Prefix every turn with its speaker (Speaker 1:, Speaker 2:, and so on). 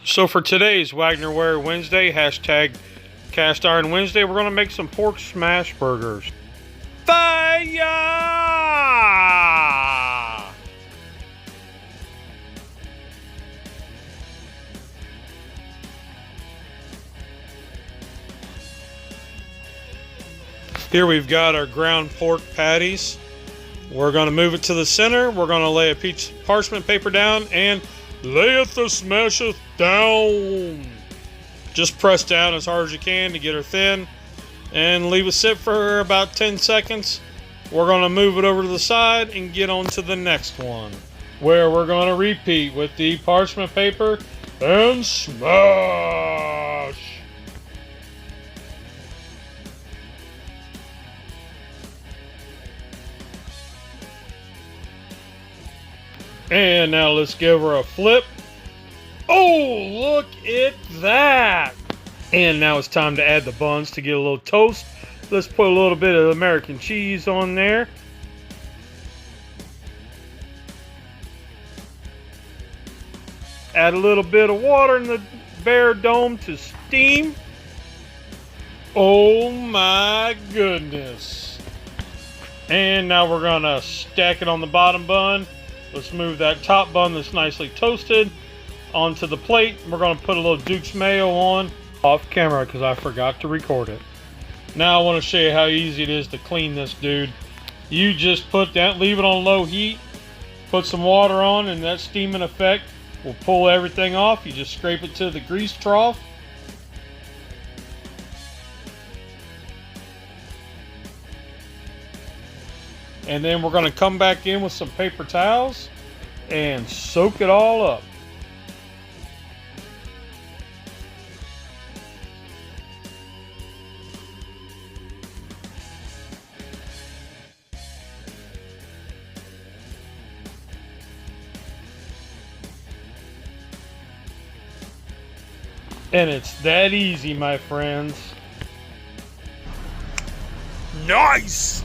Speaker 1: So for today's Wagner Ware Wednesday, hashtag Cast Iron Wednesday, we're going to make some pork smash burgers. Fire! Here we've got our ground pork patties. We're going to move it to the center. We're going to lay a piece of parchment paper down and layeth the smasheth down. Just press down as hard as you can to get her thin and leave it sit for about 10 seconds. We're going to move it over to the side and get on to the next one, where we're going to repeat with the parchment paper and smash. And now let's give her a flip. Oh, look at that. And now it's time to add the buns to get a little toast. Let's put a little bit of American cheese on there. Add a little bit of water in the bare dome to steam. Oh my goodness. And now we're gonna stack it on the bottom bun. Let's move that top bun that's nicely toasted onto the plate. We're going to put a little Duke's mayo on off camera because I forgot to record it. Now I want to show you how easy it is to clean this dude. You just put that, leave it on low heat, put some water on, and that steaming effect will pull everything off. You just scrape it to the grease trough. And then we're going to come back in with some paper towels and soak it all up. And it's that easy, my friends. Nice!